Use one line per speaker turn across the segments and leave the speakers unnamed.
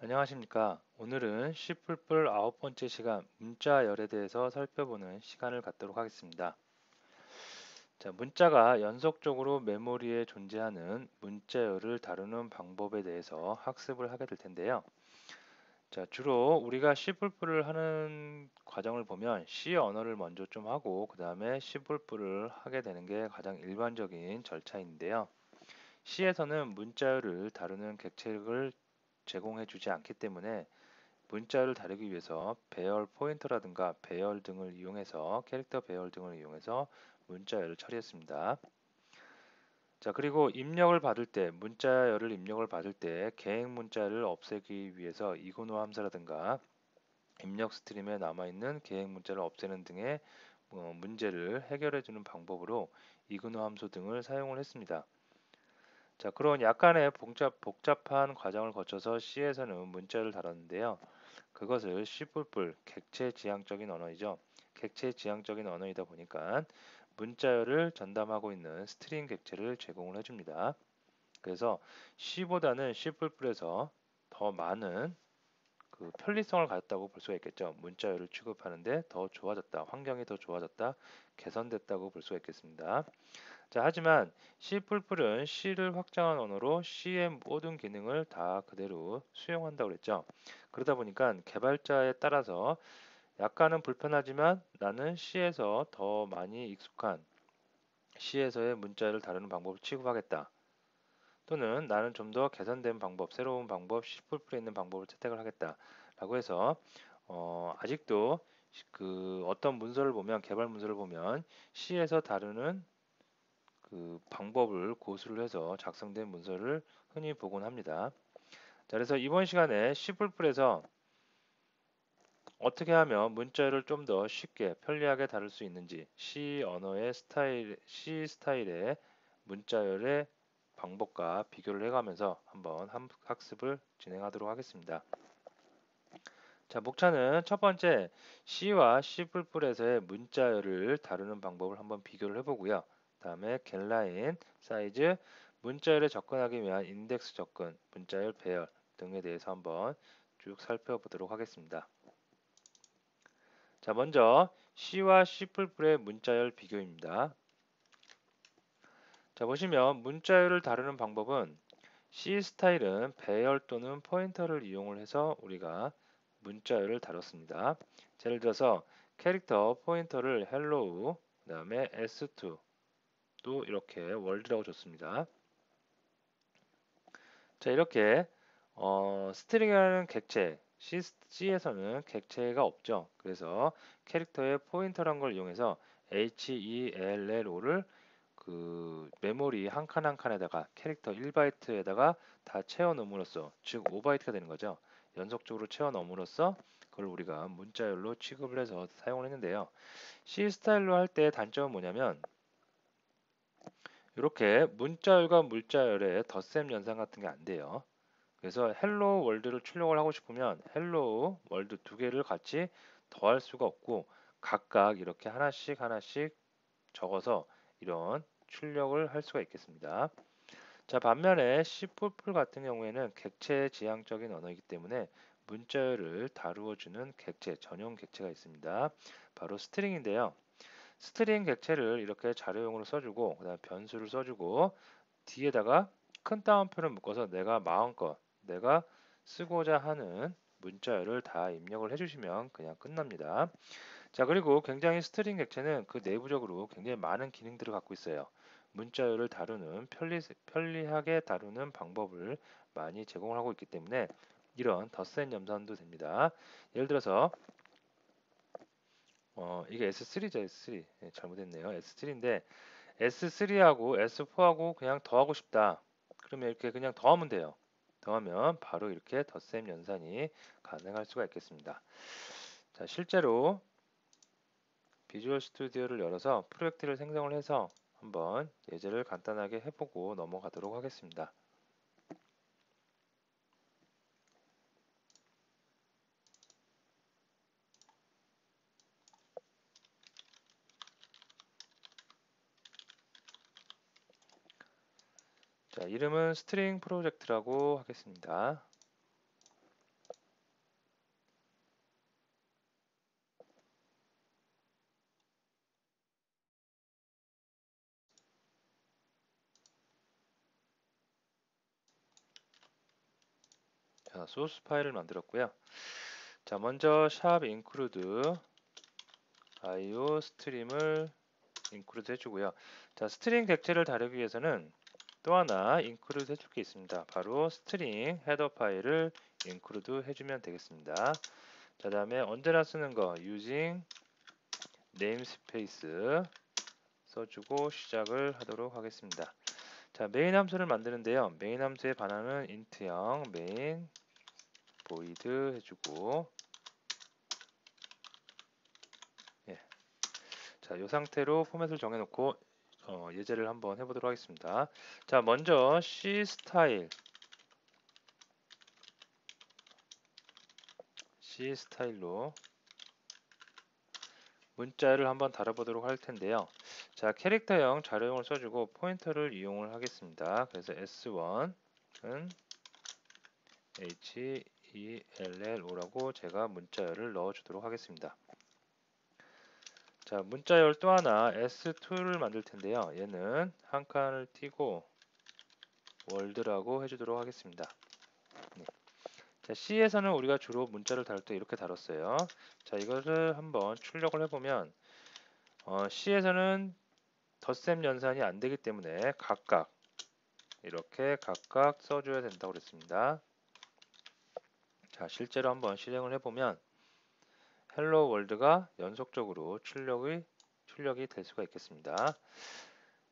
안녕하십니까. 오늘은 C++ 9번째 시간 문자열에 대해서 살펴보는 시간을 갖도록 하겠습니다. 자, 문자가 연속적으로 메모리에 존재하는 문자열을 다루는 방법에 대해서 학습을 하게 될 텐데요. 자, 주로 우리가 C++를 하는 과정을 보면 C 언어를 먼저 좀 하고 그 다음에 C++를 하게 되는 게 가장 일반적인 절차인데요. C에서는 문자열을 다루는 객체를 제공해 주지 않기 때문에 문자를 다루기 위해서 배열 포인터라든가 배열 등을 이용해서 캐릭터 배열 등을 이용해서 문자열을 처리했습니다. 자, 그리고 입력을 받을 때 문자열을 입력을 받을 때 계획 문자를 없애기 위해서 이그노 함수라든가 입력 스트림에 남아있는 계획 문자를 없애는 등의 문제를 해결해 주는 방법으로 이그노 함수 등을 사용을 했습니다. 자, 그런 약간의 복잡한 과정을 거쳐서 C에서는 문자를 다뤘는데요. 그것을 C++ 객체 지향적인 언어이죠. 객체 지향적인 언어이다 보니까 문자열을 전담하고 있는 스트링 객체를 제공을 해줍니다. 그래서 C보다는 C++에서 더 많은 그 편리성을 가졌다고 볼 수가 있겠죠. 문자열을 취급하는데 더 좋아졌다, 환경이 더 좋아졌다, 개선됐다고 볼 수가 있겠습니다. 자, 하지만 C++은 C를 확장한 언어로 C의 모든 기능을 다 그대로 수용한다고 그랬죠. 그러다 보니까 개발자에 따라서 약간은 불편하지만 나는 C에서 더 많이 익숙한 C에서의 문자를 다루는 방법을 취급하겠다. 또는 나는 좀 더 개선된 방법, 새로운 방법, C++에 있는 방법을 채택을 하겠다. 라고 해서 아직도 그 어떤 문서를 보면 개발 문서를 보면 C에서 다루는 그 방법을 고수를 해서 작성된 문서를 흔히 보곤 합니다. 자, 그래서 이번 시간에 C++에서 어떻게 하면 문자를 좀 더 쉽게 편리하게 다룰 수 있는지 C 언어의 스타일, C 스타일의 문자열의 방법과 비교를 해가면서 한번 학습을 진행하도록 하겠습니다. 자, 목차는 첫 번째 C와 C++에서의 문자열을 다루는 방법을 한번 비교를 해보고요. 다음에 겟라인, 사이즈, 문자열에 접근하기 위한 인덱스 접근, 문자열 배열 등에 대해서 한번 쭉 살펴보도록 하겠습니다. 자, 먼저 C와 C++의 문자열 비교입니다. 자, 보시면 문자열을 다루는 방법은 C 스타일은 배열 또는 포인터를 이용을 해서 우리가 문자열을 다뤘습니다. 예를 들어서 캐릭터 포인터를 hello, 그 다음에 s2 또 이렇게 월드라고 줬습니다. 자, 이렇게 스트링이라는 객체 C에서는 객체가 없죠. 그래서 캐릭터의 포인터란 걸 이용해서 HELLO를 그 메모리 한 칸 한 칸에다가 캐릭터 1바이트에다가 다 채워 넣음으로써 즉 5바이트가 되는 거죠. 연속적으로 채워 넣음으로써 그걸 우리가 문자열로 취급을 해서 사용을 했는데요. C 스타일로 할 때 단점은 뭐냐면 이렇게 문자열과 물자열의 덧셈 연산 같은 게 안 돼요. 그래서 헬로 월드를 출력을 하고 싶으면 헬로 월드 두 개를 같이 더할 수가 없고 각각 이렇게 하나씩 하나씩 적어서 이런 출력을 할 수가 있겠습니다. 자, 반면에 C++ 같은 경우에는 객체 지향적인 언어이기 때문에 문자열을 다루어주는 객체, 전용 객체가 있습니다. 바로 스트링인데요. 스트링 객체를 이렇게 자료용으로 써주고 그다음 변수를 써주고 뒤에다가 큰 따옴표를 묶어서 내가 마음껏 내가 쓰고자 하는 문자열을 다 입력을 해주시면 그냥 끝납니다. 자, 그리고 굉장히 스트링 객체는 그 내부적으로 굉장히 많은 기능들을 갖고 있어요. 문자열을 다루는 편리하게 다루는 방법을 많이 제공을 하고 있기 때문에 이런 덧셈 염산도 됩니다. 예를 들어서 이게 S3죠, S3. 예, 잘못했네요. S3인데 S3하고 S4하고 그냥 더하고 싶다. 그러면 이렇게 그냥 더하면 돼요. 더하면 바로 이렇게 덧셈 연산이 가능할 수가 있겠습니다. 자, 실제로 비주얼 스튜디오를 열어서 프로젝트를 생성을 해서 한번 예제를 간단하게 해보고 넘어가도록 하겠습니다. 자, 이름은 스트링 프로젝트라고 하겠습니다. 자, 소스 파일을 만들었고요. 자, 먼저 샵 include io 스트림을 include 해주고요. 자, 스트링 객체를 다루기 위해서는 또 하나 include 해줄 게 있습니다. 바로 스트링 헤더 파일을 include 해주면 되겠습니다. 자, 다음에 언제나 쓰는 거 using namespace 써주고 시작을 하도록 하겠습니다. 자, 메인 함수를 만드는데요. 메인 함수의 반환은 int형 main void 해주고, 예. 자, 이 상태로 포맷을 정해놓고 예제를 한번 해보도록 하겠습니다. 자, 먼저 C 스타일로 문자를 한번 달아보도록 할 텐데요. 자, 캐릭터형 자료형을 써주고 포인터를 이용을 하겠습니다. 그래서 S1은 HELLO라고 제가 문자열을 넣어주도록 하겠습니다. 자, 문자열 또 하나 S2를 만들 텐데요. 얘는 한 칸을 띄고 월드라고 해주도록 하겠습니다. 네. 자, C에서는 우리가 주로 문자를 다룰 때 이렇게 다뤘어요. 자, 이것을 한번 출력을 해보면 C에서는 덧셈 연산이 안 되기 때문에 이렇게 각각 써줘야 된다고 그랬습니다. 자, 실제로 한번 실행을 해보면 헬로 월드가 연속적으로 출력이 될 수가 있겠습니다.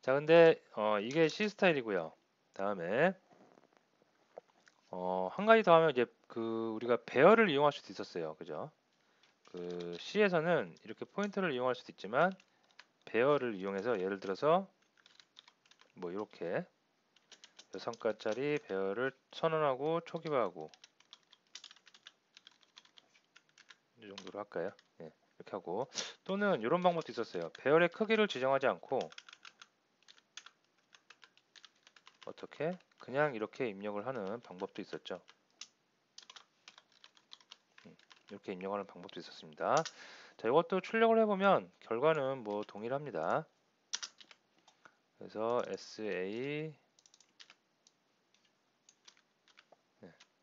자, 근데 이게 C 스타일이고요. 다음에 한 가지 더 하면 이제 우리가 배열을 이용할 수도 있었어요. 그죠? C에서는 이렇게 포인터를 이용할 수도 있지만 배열을 이용해서 예를 들어서 뭐 이렇게 6칸짜리 배열을 선언하고 초기화하고 이 정도로 할까요? 네, 이렇게 하고 또는 이런 방법도 있었어요. 배열의 크기를 지정하지 않고 어떻게 그냥 이렇게 입력을 하는 방법도 있었죠. 이렇게 입력하는 방법도 있었습니다. 자, 이것도 출력을 해보면 결과는 뭐 동일합니다. 그래서 SA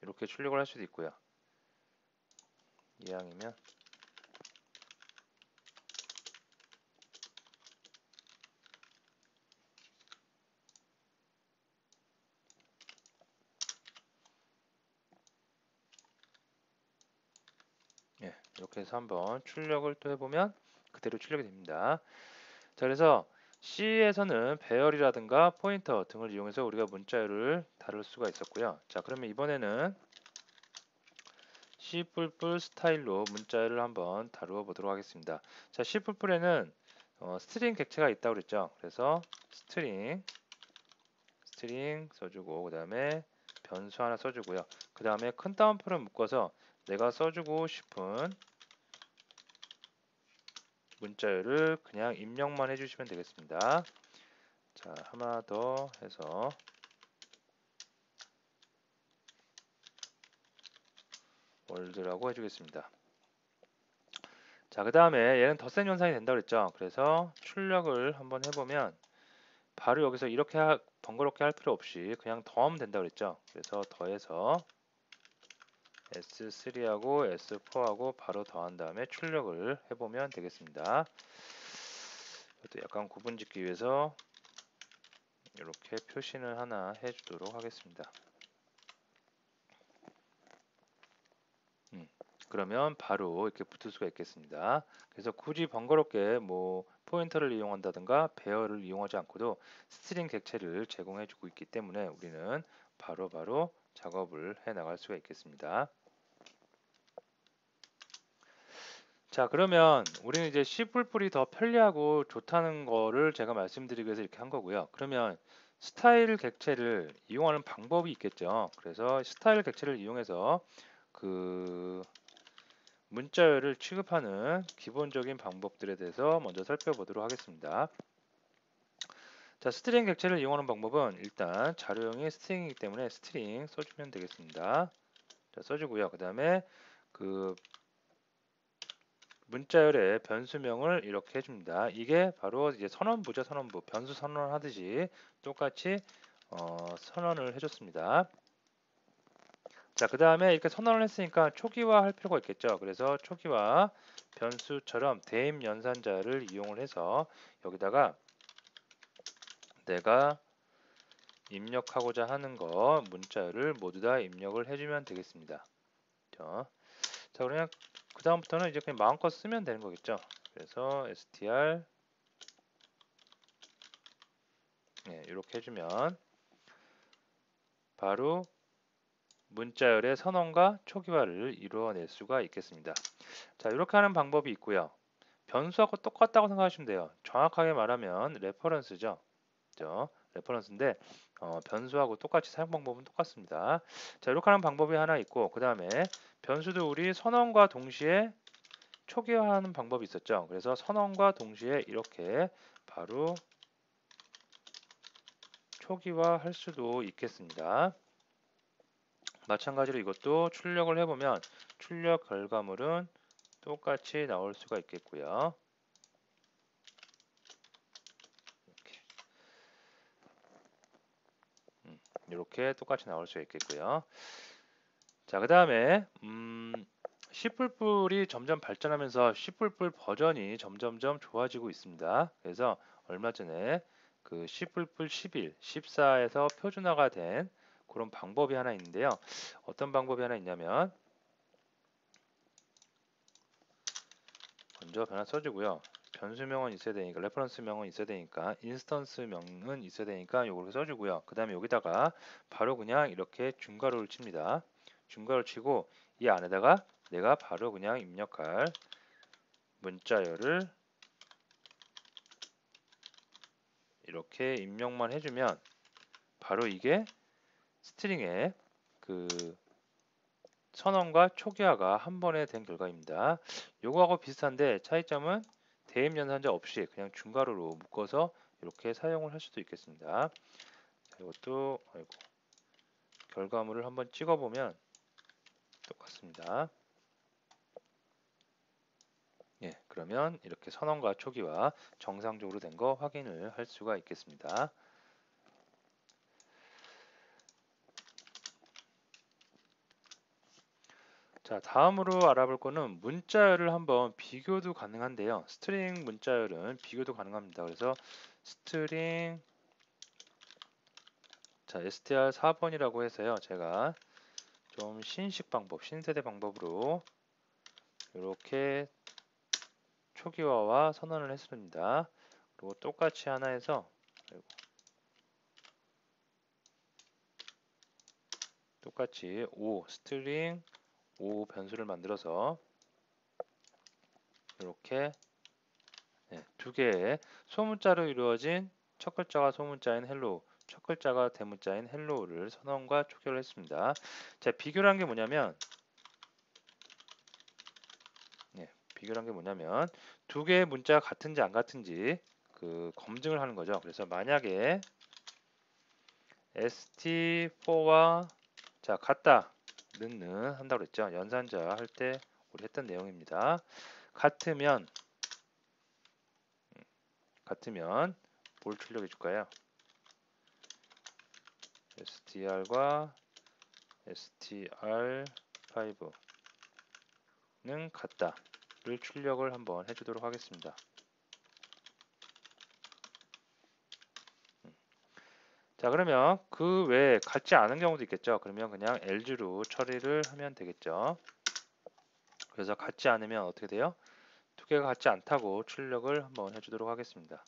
이렇게 출력을 할 수도 있고요. 이왕이면 이렇게 해서 한번 출력을 또 해보면 그대로 출력이 됩니다. 자, 그래서 C에서는 배열이라든가 포인터 등을 이용해서 우리가 문자열을 다룰 수가 있었고요. 자, 그러면 이번에는 C++ 스타일로 문자열을 한번 다루어 보도록 하겠습니다. 자, C++에는 스트링 객체가 있다고 그랬죠. 그래서 스트링 써주고 그 다음에 변수 하나 써주고요. 그 다음에 큰 따옴표를 묶어서 내가 써주고 싶은 문자열을 그냥 입력만 해주시면 되겠습니다. 자, 하나 더 해서 월드라고 해주겠습니다. 자, 그 다음에 얘는 덧셈 연산이 된다고 그랬죠. 그래서 출력을 한번 해보면 바로 여기서 이렇게 번거롭게 할 필요 없이 그냥 더하면 된다고 그랬죠. 그래서 더해서 S3하고 S4하고 바로 더한 다음에 출력을 해보면 되겠습니다. 이것도 약간 구분 짓기 위해서 이렇게 표시는 하나 해주도록 하겠습니다. 그러면 바로 이렇게 붙을 수가 있겠습니다. 그래서 굳이 번거롭게 뭐 포인터를 이용한다든가 배열을 이용하지 않고도 스트링 객체를 제공해주고 있기 때문에 우리는 바로바로 작업을 해 나갈 수가 있겠습니다. 자, 그러면 우리는 이제 C++이 더 편리하고 좋다는 거를 제가 말씀드리기 위해서 이렇게 한 거고요. 그러면 스타일 객체를 이용하는 방법이 있겠죠. 그래서 스타일 객체를 이용해서 문자열을 취급하는 기본적인 방법들에 대해서 먼저 살펴보도록 하겠습니다. 자, 스트링 객체를 이용하는 방법은 일단 자료형이 스트링이기 때문에 스트링 써주면 되겠습니다. 자, 써주고요. 그 다음에 문자열의 변수명을 이렇게 해줍니다. 이게 바로 이제 선언부죠, 선언부. 변수 선언하듯이 똑같이 선언을 해줬습니다. 자, 그 다음에 이렇게 선언을 했으니까 초기화 할 필요가 있겠죠. 그래서 초기화 변수처럼 대입 연산자를 이용을 해서 여기다가 내가 입력하고자 하는 거 문자를 모두 다 입력을 해주면 되겠습니다. 자, 그러면 그 다음부터는 이제 그냥 마음껏 쓰면 되는 거겠죠. 그래서 str 이렇게 해주면 바로 문자열의 선언과 초기화를 이루어낼 수가 있겠습니다. 자, 이렇게 하는 방법이 있고요. 변수하고 똑같다고 생각하시면 돼요. 정확하게 말하면 레퍼런스죠. 그죠? 레퍼런스인데 변수하고 똑같이 사용 방법은 똑같습니다. 자, 이렇게 하는 방법이 하나 있고 그 다음에 변수도 우리 선언과 동시에 초기화하는 방법이 있었죠. 그래서 선언과 동시에 이렇게 바로 초기화할 수도 있겠습니다. 마찬가지로 이것도 출력을 해보면 출력 결과물은 똑같이 나올 수가 있겠고요. 이렇게 똑같이 나올 수 있겠고요. 자, 그 다음에 C++이 점점 발전하면서 C++ 버전이 점점점 좋아지고 있습니다. 그래서 얼마 전에 그 C++ 11, 14에서 표준화가 된 그런 방법이 하나 있는데요. 어떤 방법이 하나 있냐면 먼저 변화 써주고요. 변수명은 있어야 되니까 레퍼런스명은 있어야 되니까 인스턴스명은 있어야 되니까 요걸 써주고요. 그 다음에 여기다가 바로 그냥 이렇게 중괄호를 칩니다. 중괄호를 치고 이 안에다가 내가 바로 그냥 입력할 문자열을 이렇게 입력만 해주면 바로 이게 스트링의 그 선언과 초기화가 한 번에 된 결과입니다. 요거하고 비슷한데 차이점은 대입 연산자 없이 그냥 중괄호로 묶어서 이렇게 사용을 할 수도 있겠습니다. 이것도 결과물을 한번 찍어보면 똑같습니다. 그러면 이렇게 선언과 초기화 정상적으로 된 거 확인을 할 수가 있겠습니다. 자, 다음으로 알아볼 거는 문자열을 한번 비교도 가능한데요. 스트링 문자열은 비교도 가능합니다. 그래서 스트링 str 4번이라고 해서요. 제가 좀 신식 방법, 신세대 방법으로 이렇게 초기화와 선언을 했습니다. 그리고 똑같이 하나 해서 똑같이 스트링 5 변수를 만들어서 이렇게 두 개의 소문자로 이루어진 첫 글자가 소문자인 헬로우, 첫 글자가 대문자인 헬로우를 선언과 초기화를 했습니다. 자, 비교를 한 게 뭐냐면 두 개의 문자가 같은지 안 같은지 그 검증을 하는 거죠. 그래서 만약에 st4와 같다는 한다고 그랬죠. 연산자 할 때 우리 했던 내용입니다. 같으면 뭘 출력해 줄까요? str과 str5는 같다를 출력을 한번 해주도록 하겠습니다. 자, 그러면 그 외에 같지 않은 경우도 있겠죠. 그러면 그냥 else로 처리를 하면 되겠죠. 그래서 같지 않으면 어떻게 돼요? 두 개가 같지 않다고 출력을 한번 해주도록 하겠습니다.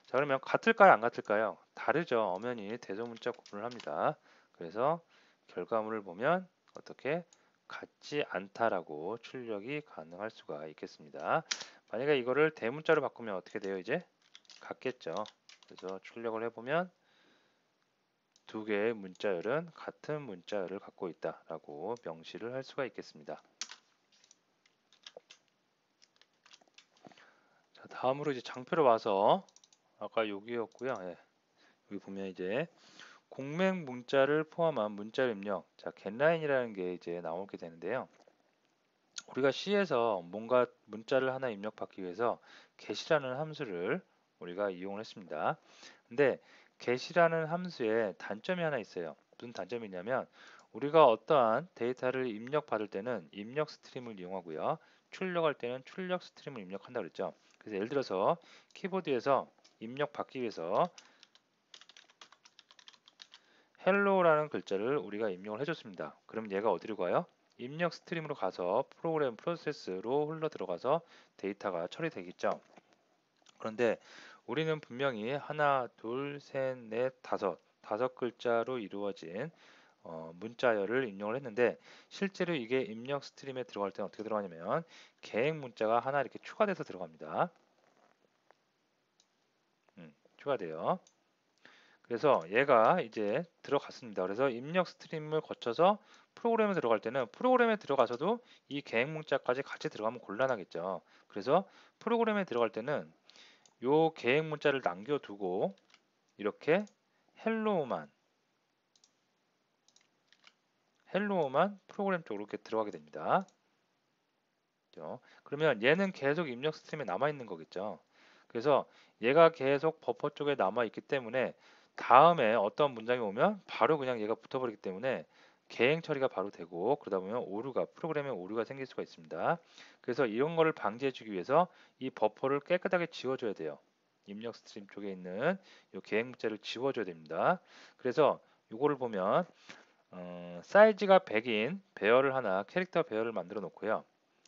자, 그러면 같을까요? 안 같을까요? 다르죠. 엄연히 대소문자 구분을 합니다. 그래서 결과물을 보면 어떻게 같지 않다라고 출력이 가능할 수가 있겠습니다. 만약에 이거를 대문자로 바꾸면 어떻게 돼요? 이제 같겠죠. 그래서 출력을 해보면 두 개의 문자열은 같은 문자열을 갖고 있다라고 명시를 할 수가 있겠습니다. 자, 다음으로 이제 장표로 와서 아까 여기였고요. 여기 보면 이제 공맹 문자를 포함한 문자 입력, getLine이라는 게 이제 나오게 되는데요. 우리가 C에서 뭔가 문자를 하나 입력받기 위해서 get이라는 함수를 우리가 이용을 했습니다. 근데 get이라는 함수에 단점이 하나 있어요. 무슨 단점이 있냐면 우리가 어떠한 데이터를 입력받을 때는 입력 스트림을 이용하고요. 출력할 때는 출력 스트림을 입력한다 그랬죠. 그래서 예를 들어서 키보드에서 입력 받기 위해서 hello라는 글자를 우리가 입력을 해줬습니다. 그럼 얘가 어디로 가요? 입력 스트림으로 가서 프로그램 프로세스로 흘러 들어가서 데이터가 처리되겠죠. 그런데 우리는 분명히 하나, 둘, 셋, 넷, 다섯 글자로 이루어진 문자열을 입력을 했는데 실제로 이게 입력 스트림에 들어갈 때는 어떻게 들어가냐면 계획 문자가 하나 이렇게 추가돼서 들어갑니다. 추가돼요. 그래서 얘가 이제 들어갔습니다. 그래서 입력 스트림을 거쳐서 프로그램에 들어갈 때는 프로그램에 들어가서도 이 계획 문자까지 같이 들어가면 곤란하겠죠. 그래서 프로그램에 들어갈 때는 요 계획 문자를 남겨두고 이렇게 헬로우만 프로그램 쪽으로 이렇게 들어가게 됩니다. 그죠? 그러면 얘는 계속 입력 스트림에 남아 있는 거겠죠. 그래서 얘가 계속 버퍼 쪽에 남아 있기 때문에 다음에 어떤 문장이 오면 바로 그냥 얘가 붙어버리기 때문에 계행 처리가 바로 되고 그러다 보면 오류가 프로그램에 오류가 생길 수가 있습니다. 그래서 이런 거를 방지해 주기 위해서 이 버퍼를 깨끗하게 지워줘야 돼요. 입력 스트림 쪽에 있는 이 계행 문자를 지워줘야 됩니다. 그래서 이거를 보면 사이즈가 100인 배열을 하나 캐릭터 배열을 만들어 놓고요.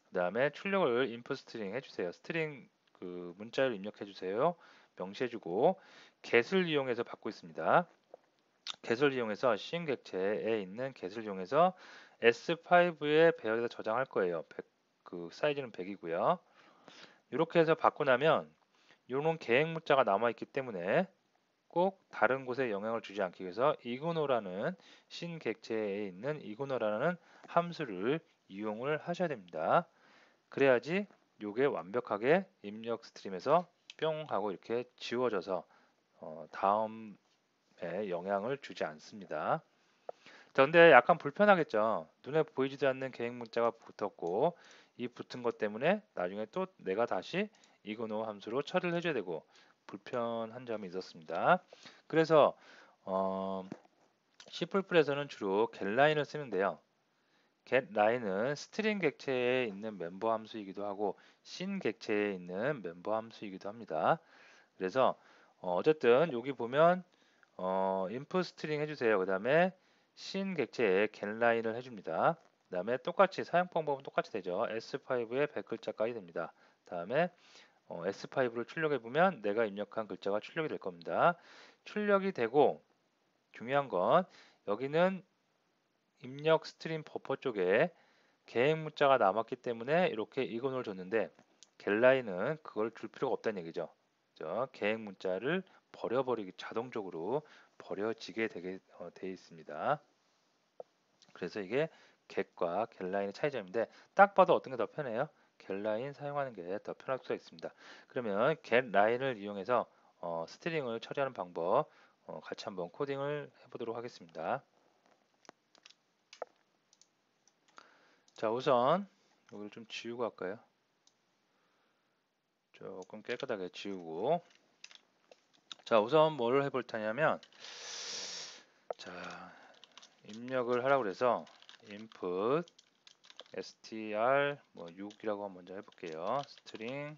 그 다음에 출력을 input 스트링 해주세요. 스트링 그 문자를 입력해 주세요. 명시해주고 get을 이용해서 받고 있습니다. get을 이용해서 신 객체에 있는 get을 이용해서 S5의 배열에서 저장할 거예요. 그 사이즈는 100이고요. 이렇게 해서 받고 나면 이런 계획 문자가 남아 있기 때문에 꼭 다른 곳에 영향을 주지 않기 위해서 이그노라는 신 객체에 있는 이그노라는 함수를 이용을 하셔야 됩니다. 그래야지 요게 완벽하게 입력 스트림에서 뿅 하고 이렇게 지워져서 다음에 영향을 주지 않습니다. 자, 근데 약간 불편하겠죠. 눈에 보이지도 않는 계획 문자가 붙었고 이 붙은 것 때문에 나중에 또 내가 다시 이그노 함수로 처리를 해줘야 되고 불편한 점이 있었습니다. 그래서 C++에서는 주로 get라인을 쓰는데요. getLine은 스트링 객체에 있는 멤버 함수이기도 하고 신 객체에 있는 멤버 함수이기도 합니다. 그래서 어쨌든 여기 보면 input string 해주세요. 그 다음에 신 객체에 getLine을 해줍니다. 그 다음에 똑같이 사용 방법은 똑같이 되죠. S5에 100글자까지 됩니다. 다음에 S5를 출력해 보면 내가 입력한 글자가 출력이 될 겁니다. 출력이 되고 중요한 건 여기는 입력 스트림 버퍼 쪽에 계획 문자가 남았기 때문에 이렇게 이건을 줬는데 getLine은 그걸 줄 필요가 없다는 얘기죠. 그죠? 계획 문자를 버려버리기 자동적으로 버려지게 돼 있습니다. 그래서 이게 get과 getLine의 차이점인데 딱 봐도 어떤 게 더 편해요? getLine 사용하는 게 더 편할 수가 있습니다. 그러면 getLine을 이용해서 스트링을 처리하는 방법 같이 한번 코딩을 해보도록 하겠습니다. 자, 우선 여기를 좀 지우고 할까요? 조금 깨끗하게 지우고 자, 우선 뭘 해볼 테냐면 자, 입력을 하라고 그래서 input str 6이라고 먼저 해볼게요. 스트링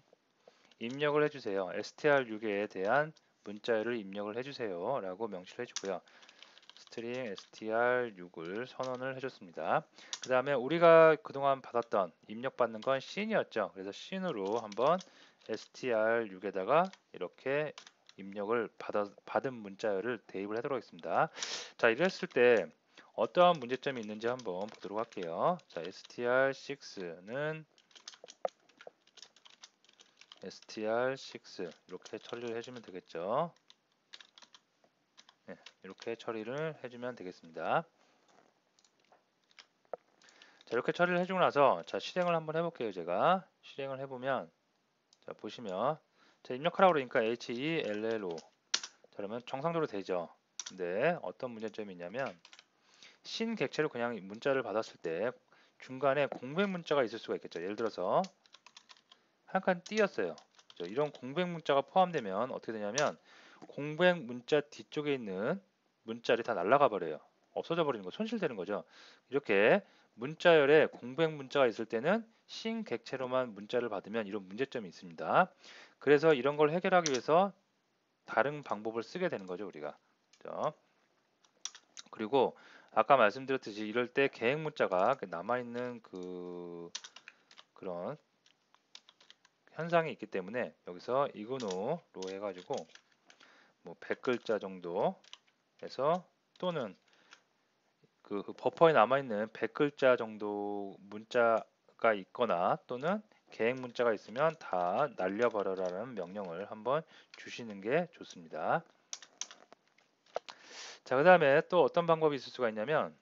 입력을 해주세요. str6에 대한 문자열을 입력을 해주세요 라고 명시를 해주고요. 스트링 str6을 선언을 해줬습니다. 그 다음에 우리가 그동안 받았던 입력받는 건 씬이었죠. 그래서 씬으로 한번 str6에다가 이렇게 입력을 받은 문자열을 대입을 하도록 하겠습니다. 자, 이랬을 때 어떠한 문제점이 있는지 한번 보도록 할게요. 자, str6는 str6 이렇게 처리를 해주면 되겠죠. 네, 이렇게 처리를 해주면 되겠습니다. 자, 이렇게 처리를 해주고 나서 자, 실행을 한번 해볼게요. 제가 실행을 해보면 자, 보시면 자, 입력하라고 그러니까 HELLO 자, 그러면 정상적으로 되죠. 근데 어떤 문제점이 있냐면 신 객체로 그냥 문자를 받았을 때 중간에 공백 문자가 있을 수가 있겠죠. 예를 들어서 한 칸 띄었어요. 이런 공백 문자가 포함되면 어떻게 되냐면 공백 문자 뒤쪽에 있는 문자를 다 날아가 버려요. 없어져 버리는 거, 손실되는 거죠. 이렇게 문자열에 공백 문자가 있을 때는 신 객체로만 문자를 받으면 이런 문제점이 있습니다. 그래서 이런 걸 해결하기 위해서 다른 방법을 쓰게 되는 거죠, 우리가. 그죠? 그리고 아까 말씀드렸듯이 이럴 때 계획 문자가 남아있는 그런 현상이 있기 때문에 여기서 이그노로 해가지고 뭐 100글자 정도 해서 또는 그 버퍼에 남아있는 100글자 정도 문자가 있거나 또는 계획 문자가 있으면 다 날려버려라는 명령을 한번 주시는 게 좋습니다. 자, 그 다음에 또 어떤 방법이 있을 수가 있냐면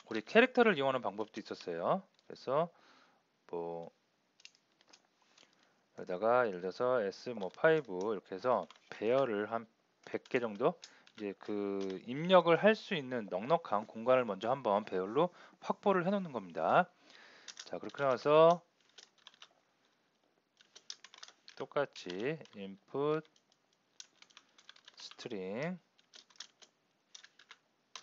우리 캐릭터를 이용하는 방법도 있었어요. 그래서 뭐 여기다가 예를 들어서 S 뭐 5 이렇게 해서 배열을 한 100개 정도 이제 그 입력을 할 수 있는 넉넉한 공간을 먼저 한번 배열로 확보를 해 놓는 겁니다. 자, 그렇게 나서 똑같이 input string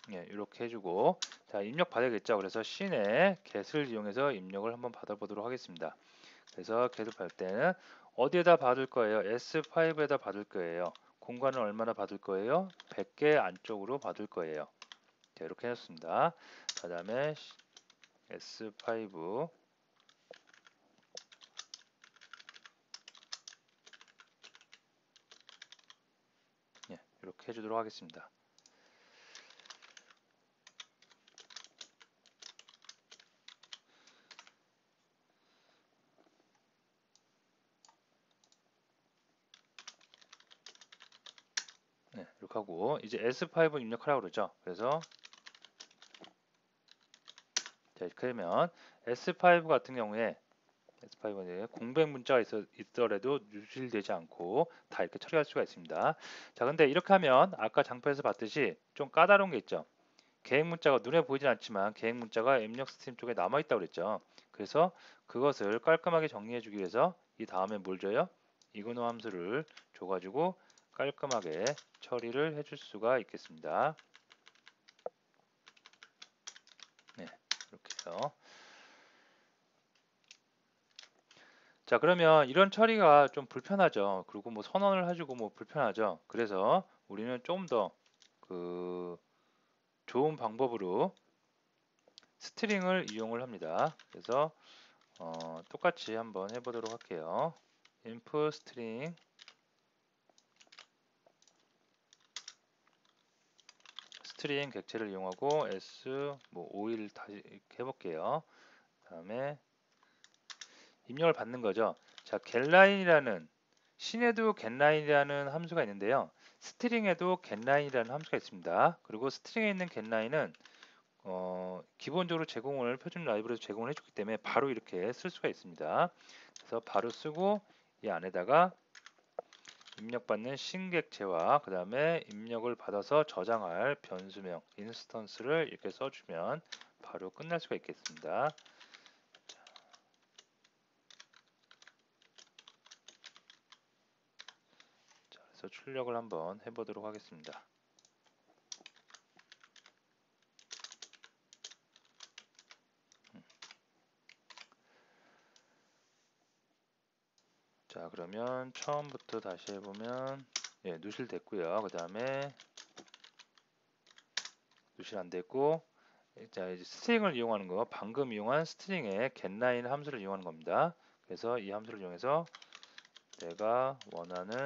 이렇게 해주고 자, 입력 받아야겠죠. 그래서 씬의 get을 이용해서 입력을 한번 받아보도록 하겠습니다. 그래서 get 받을 때는 어디에다 받을 거예요? S5에다 받을 거예요. 공간을 얼마나 받을 거예요? 100개 안쪽으로 받을 거예요. 자, 이렇게 해놨습니다. 그 다음에 S5 이렇게 해주도록 하겠습니다. 이렇게 하고 이제 S5 입력하라고 그러죠. 그래서 자, 이렇게 하면 S5 같은 경우에 S5에 공백 문자가 있더라도 누실되지 않고 다 이렇게 처리할 수가 있습니다. 자, 근데 이렇게 하면 아까 장표에서 봤듯이 좀 까다로운 게 있죠. 계획 문자가 눈에 보이진 않지만 계획 문자가 입력 스트림 쪽에 남아있다고 그랬죠. 그래서 그것을 깔끔하게 정리해 주기 위해서 이 다음에 뭘 줘요? 이그노 함수를 줘가지고 깔끔하게 처리를 해줄 수가 있겠습니다. 네, 이렇게 해서 자, 그러면 이런 처리가 좀 불편하죠. 그리고 뭐 선언을 해주고 뭐 불편하죠. 그래서 우리는 좀 더 그 좋은 방법으로 스트링을 이용을 합니다. 그래서 똑같이 한번 해보도록 할게요. input string 스트링 객체를 이용하고 s 뭐 5일 다시 이렇게 해볼게요. 다음에 입력을 받는 거죠. 자, getLine이라는 신에도 getLine이라는 함수가 있는데요. 스트링에도 getLine이라는 함수가 있습니다. 그리고 스트링에 있는 getLine은 기본적으로 제공을 표준 라이브러리에서 제공을 해줬기 때문에 바로 이렇게 쓸 수가 있습니다. 그래서 바로 쓰고 이 안에다가 입력받는 신객체와 그 다음에 입력을 받아서 저장할 변수명 인스턴스를 이렇게 써주면 바로 끝날 수가 있겠습니다. 자, 그래서 출력을 한번 해보도록 하겠습니다. 자, 그러면 처음부터 다시 해보면 누실 됐고요. 그 다음에 누실 안 됐고 자, 이제 스트링을 이용하는 거 방금 이용한 스트링의 getLine 함수를 이용하는 겁니다. 그래서 이 함수를 이용해서 내가 원하는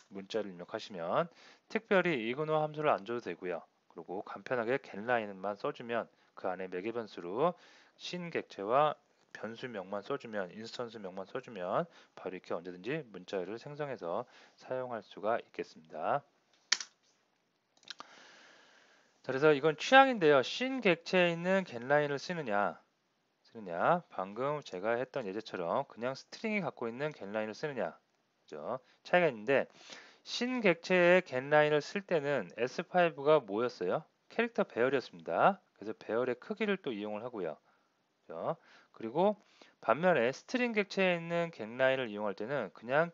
문자를 입력하시면 특별히 이그노 함수를 안 줘도 되고요. 그리고 간편하게 getLine만 써주면 그 안에 매개 변수로 신 객체와 변수명만 써주면 인스턴스 명만 써주면 바로 이렇게 언제든지 문자를 생성해서 사용할 수가 있겠습니다. 자, 그래서 이건 취향인데요. 신 객체에 있는 getLine을 쓰느냐 방금 제가 했던 예제처럼 그냥 스트링이 갖고 있는 getLine을 쓰느냐 그죠? 차이가 있는데 신 객체의 getLine을 쓸 때는 S5가 뭐였어요? 캐릭터 배열이었습니다. 그래서 배열의 크기를 또 이용을 하고요. 그죠? 그리고 반면에 스트링 객체에 있는 getLine을 이용할 때는 그냥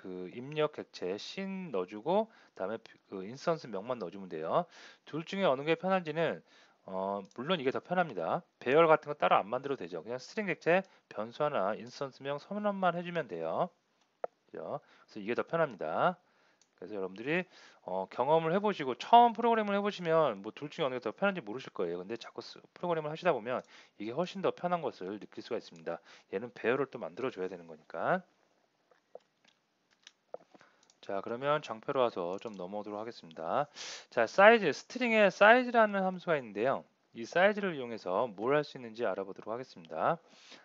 그 입력 객체 신 넣어주고 그다음에 그 인스턴스 명만 넣어주면 돼요. 둘 중에 어느 게 편한지는 물론 이게 더 편합니다. 배열 같은 거 따로 안 만들어도 되죠. 그냥 스트링 객체 변수 하나 인스턴스명 선언만 해주면 돼요. 그죠? 그래서 이게 더 편합니다. 그래서 여러분들이 경험을 해보시고 처음 프로그램을 해보시면 뭐 둘 중에 어느 게 더 편한지 모르실 거예요. 근데 자꾸 프로그램을 하시다 보면 이게 훨씬 더 편한 것을 느낄 수가 있습니다. 얘는 배열을 또 만들어줘야 되는 거니까. 자, 그러면 장표로 와서 좀 넘어오도록 하겠습니다. 자, 사이즈, 스트링에 사이즈라는 함수가 있는데요. 이 사이즈를 이용해서 뭘 할 수 있는지 알아보도록 하겠습니다.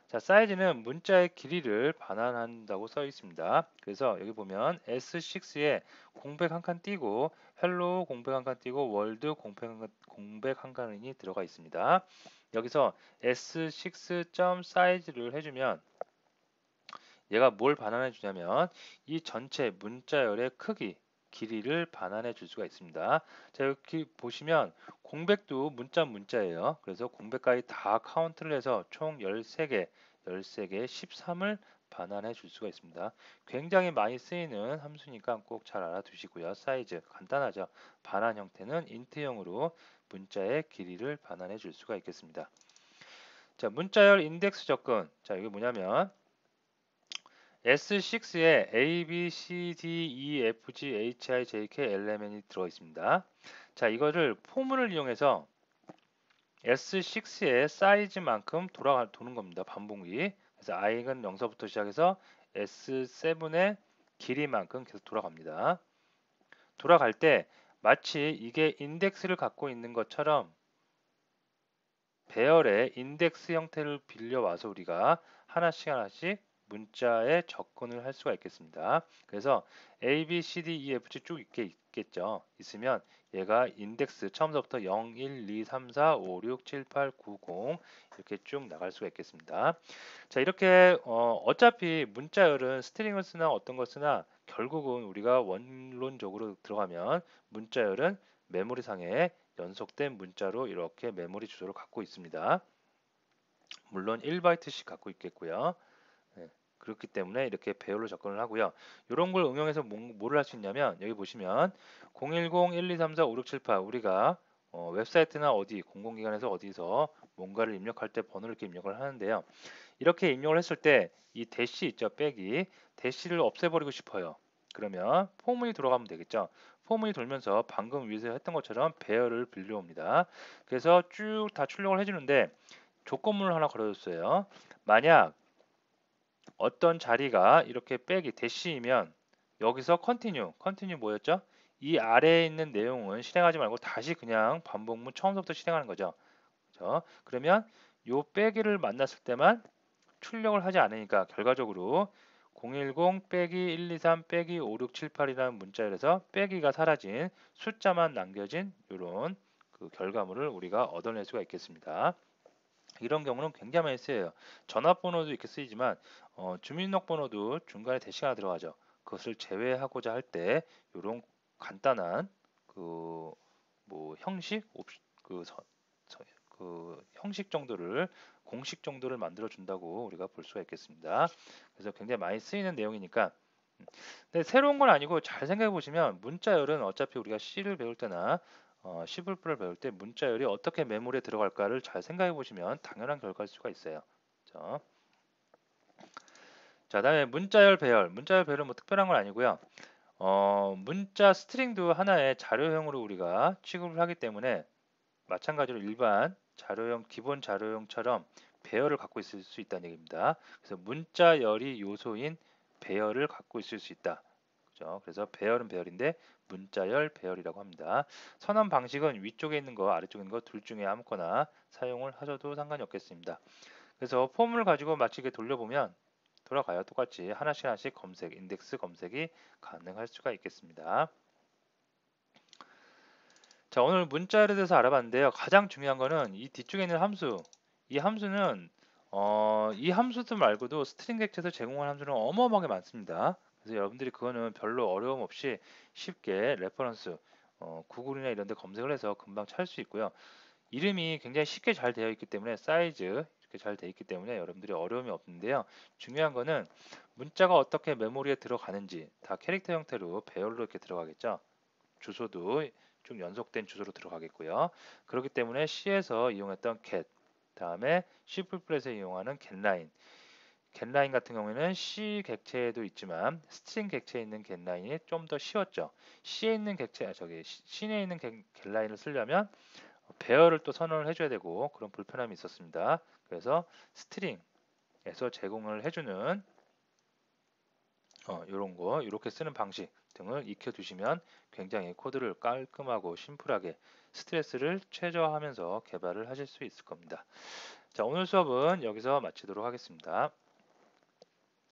자, 사이즈는 문자의 길이를 반환한다고 써 있습니다. 그래서 여기 보면 S6에 공백 한 칸 띄고 헬로 공백 한 칸 띄고 월드 공백 한 칸이 들어가 있습니다. 여기서 S6.size를 해주면 얘가 뭘 반환해 주냐면 이 전체 문자열의 크기, 길이를 반환해 줄 수가 있습니다. 자, 여기 보시면 공백도 문자예요. 그래서 공백까지 다 카운트를 해서 총 13개, 13개 13을 반환해 줄 수가 있습니다. 굉장히 많이 쓰이는 함수니까 꼭 잘 알아두시고요. 사이즈 간단하죠. 반환 형태는 인트형으로 문자의 길이를 반환해 줄 수가 있겠습니다. 자, 문자열 인덱스 접근. 자, 이게 뭐냐면 S6에 A, B, C, D, E, F, G, H, I, J, K, L, M, N이 들어 있습니다. 자, 이거를 포문을 이용해서 S6의 사이즈만큼 도는 겁니다. 반복이. 그래서 I는 0서부터 시작해서 S7의 길이만큼 계속 돌아갑니다. 돌아갈 때 마치 이게 인덱스를 갖고 있는 것처럼 배열의 인덱스 형태를 빌려와서 우리가 하나씩 문자에 접근을 할 수가 있겠습니다. 그래서 A, B, C, D, E, F, G 쭉 있겠죠. 있으면 얘가 인덱스 처음부터 0, 1, 2, 3, 4, 5, 6, 7, 8, 9, 0 이렇게 쭉 나갈 수가 있겠습니다. 자, 이렇게 어차피 문자열은 스트링을 쓰나 어떤 걸 쓰나 결국은 우리가 원론적으로 들어가면 문자열은 메모리상에 연속된 문자로 이렇게 메모리 주소를 갖고 있습니다. 물론 1바이트씩 갖고 있겠고요. 네, 그렇기 때문에 이렇게 배열로 접근을 하고요. 이런 걸 응용해서 뭐를 할 수 있냐면 여기 보시면 010-1234-5678 우리가 웹사이트나 어디 공공기관에서 어디서 뭔가를 입력할 때 번호를 이렇게 입력을 하는데요. 이렇게 입력을 했을 때 이 대시 있죠, 빼기 대시를 없애버리고 싶어요. 그러면 포문이 돌아가면 되겠죠. 포문이 돌면서 방금 위에서 했던 것처럼 배열을 빌려옵니다. 그래서 쭉 다 출력을 해주는데 조건문을 하나 걸어줬어요. 만약 어떤 자리가 이렇게 빼기 대시이면 여기서 컨티뉴 뭐였죠? 이 아래에 있는 내용은 실행하지 말고 다시 그냥 반복문 처음부터 실행하는 거죠. 그렇죠? 그러면 요 빼기를 만났을 때만 출력을 하지 않으니까 결과적으로 010 빼기 123 빼기 5678이라는 문자열에서 빼기가 사라진 숫자만 남겨진 이런 그 결과물을 우리가 얻어낼 수가 있겠습니다. 이런 경우는 굉장히 많이 쓰여요. 전화번호도 이렇게 쓰이지만 주민등록번호도 중간에 대시가 하나 들어가죠. 그것을 제외하고자 할 때 이런 간단한 그 뭐 형식 그, 그 형식 정도를 공식 정도를 만들어 준다고 우리가 볼 수가 있겠습니다. 그래서 굉장히 많이 쓰이는 내용이니까 근데 새로운 건 아니고 잘 생각해 보시면 문자열은 어차피 우리가 C를 배울 때나 C++를 배울 때 문자열이 어떻게 메모리에 들어갈까를 잘 생각해 보시면 당연한 결과일 수가 있어요. 그렇죠? 자, 다음에 문자열 배열. 문자열 배열은 뭐 특별한 건 아니고요. 문자 스트링도 하나의 자료형으로 우리가 취급을 하기 때문에 마찬가지로 일반 자료형, 기본 자료형처럼 배열을 갖고 있을 수 있다는 얘기입니다. 그래서 문자열이 요소인 배열을 갖고 있을 수 있다. 그죠? 그래서 배열은 배열인데 문자열 배열이라고 합니다. 선언 방식은 위쪽에 있는 거, 아래쪽에 있는 거 둘 중에 아무거나 사용을 하셔도 상관이 없겠습니다. 그래서 폼을 가지고 마치 이렇게 돌려보면 돌아가요. 똑같이 하나씩 검색, 인덱스 검색이 가능할 수가 있겠습니다. 자, 오늘 문자열에 대해서 알아봤는데요. 가장 중요한 거는 이 뒤쪽에 있는 함수. 이 함수는 이 함수들 말고도 스트링 객체에서 제공하는 함수는 어마어마하게 많습니다. 그래서 여러분들이 그거는 별로 어려움 없이 쉽게 레퍼런스 구글이나 이런 데 검색을 해서 금방 찾을 수 있고요. 이름이 굉장히 쉽게 잘 되어 있기 때문에 사이즈 이렇게 잘 돼 있기 때문에 여러분들이 어려움이 없는데요. 중요한 거는 문자가 어떻게 메모리에 들어가는지 다 캐릭터 형태로 배열로 이렇게 들어가겠죠. 주소도 쭉 연속된 주소로 들어가겠고요. 그렇기 때문에 C에서 이용했던 get, 다음에 C++에서 이용하는 getLine, getLine 같은 경우에는 C 객체에도 있지만 스트링 객체에 있는 getLine이 좀 더 쉬웠죠. C에 있는 객체, C에 있는 getLine을 쓰려면 배열을 또 선언을 해줘야 되고 그런 불편함이 있었습니다. 그래서 스트링에서 제공을 해주는 이런 거 이렇게 쓰는 방식 등을 익혀두시면 굉장히 코드를 깔끔하고 심플하게 스트레스를 최저화하면서 개발을 하실 수 있을 겁니다. 자, 오늘 수업은 여기서 마치도록 하겠습니다.